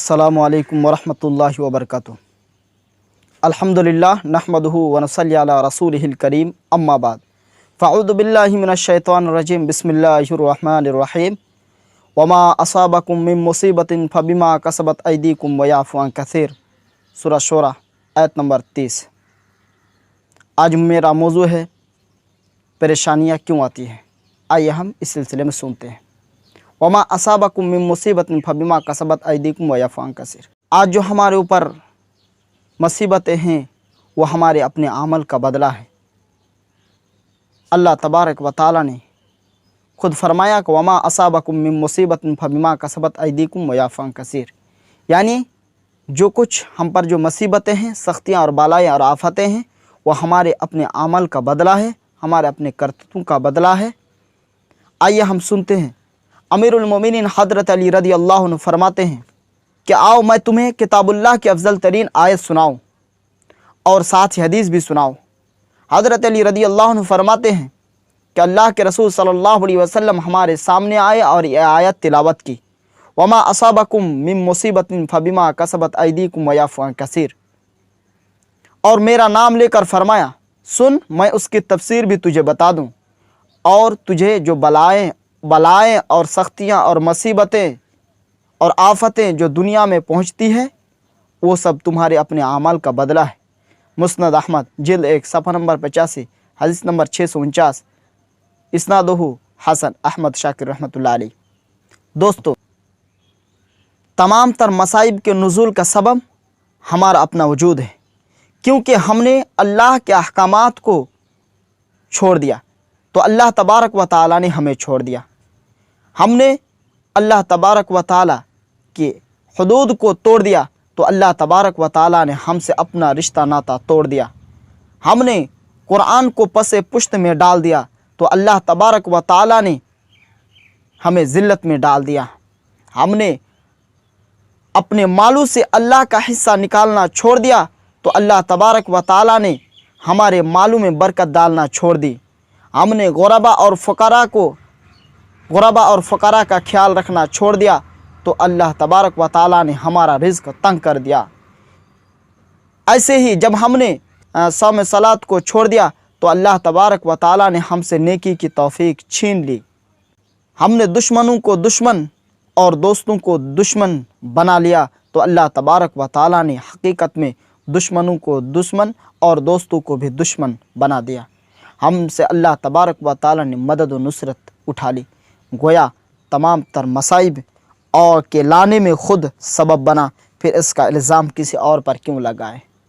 अस्सलामु अलैकुम वरहमतुल्लाहि वबरकातुहू। अल्हम्दुलिल्लाह नहमदुहु व नसल्ली अला रसूलिहिल करीम, अम्मा बाद। फ़अऊज़ु बिल्लाहि मिनश शैतानिर रजीम, बिस्मिल्लाहिर रहमानिर रहीम। वमा असाबकुम मिन मुसीबतिन फबिमा कसबत अयदीकुम व याफ़ू अन कसीर। सूरह शूरा आयत नंबर 30। आज मेरा मौजू है परेशानियाँ क्यों आती हैं। आइए हम इस सिलसिले में सुनते हैं। वमा असाबकुम मिन मुसीबतिन फबिमा कसबत अयदीकुम व याफ़ू अन कसीर। आज जो हमारे ऊपर मुसीबतें हैं वो हमारे अपने अमल का बदला है। अल्लाह तबारक व तआला ने खुद फरमाया कि वमा असाबकुम मिन मुसीबतिन फबिमा कसबत अयदीकुम व याफ़ू अन कसीर, यानी जो कुछ हम पर जो मुसीबतें हैं, सख्तियाँ और बालाएँ और आफतें हैं, वो हमारे अपने अमल का बदला है, हमारे अपने करतूतों का बदला है। आइए हम सुनते हैं। अमीरुल मोमिनीन हज़रत अली रज़ी अल्लाह अन्हु फरमाते हैं कि आओ मैं तुम्हें किताबुल्लाह की अफजल तरीन आयत सुनाऊँ और साथ ही हदीस भी सुनाऊँ। हज़रत अली रज़ी अल्लाह अन्हु फरमाते हैं कि अल्लाह के रसूल सल्लल्लाहु अलैहि वसल्लम हमारे सामने आए और ये आयत तिलावत की, वमा असाबकुम मिन मुसीबतिन फबिमा कसबत अयदीकुम व याफ़ू अन कसीर, और मेरा नाम लेकर फरमाया, सुन मैं उसकी तफसीर भी तुझे बता दूँ, और तुझे जो बलाएँ और सख्तियाँ और मुसीबतें और आफतें जो दुनिया में पहुँचती है वो सब तुम्हारे अपने अमाल का बदला है। मुस्नद अहमद जिल्द 1 सफ़ा नंबर 85, हदीस नंबर 649, इस्नादुहु हसन अहमद शाकिर रहमतुल्लाह अलैह। दोस्तों, तमाम तर मसाइब के नुज़ूल का सबब हमारा अपना वजूद है, क्योंकि हमने अल्लाह के अहकामात को छोड़ दिया तो अल्लाह तबारक व तआला ने हमें छोड़ दिया। हमने अल्लाह तबारक व तआला के हुदूद को तोड़ दिया तो अल्लाह तबारक व तआला ने हमसे अपना रिश्ता नाता तोड़ दिया। हमने कुरान को पसे पुश्त में डाल दिया तो अल्लाह तबारक व तआला ने हमें ज़िल्लत में डाल दिया। हमने अपने मालों से अल्लाह का हिस्सा निकालना छोड़ दिया तो अल्लाह तबारक व तआला ने हमारे मालों में बरकत डालना छोड़ दी। हमने गुरबा और फ़ुक़रा का ख्याल रखना छोड़ दिया तो अल्लाह तबारक व तआला ने हमारा रिज़्क़ तंग कर दिया। ऐसे ही जब हमने सौम सलात को छोड़ दिया तो अल्लाह तबारक व तआला ने हमसे नेकी की तौफ़ीक छीन ली। हमने दुश्मनों को दुश्मन और दोस्तों को दुश्मन बना लिया तो अल्लाह तबारक व तआला ने हकीकत में दुश्मनों को दुश्मन और दोस्तों को भी दुश्मन बना दिया। हमसे अल्लाह तबारक व तआला ने मदद व नुसरत उठा ली। गोया तमाम तर मसाइब और के लाने में ख़ुद सबब बना, फिर इसका इल्ज़ाम किसी और पर क्यों लगाए।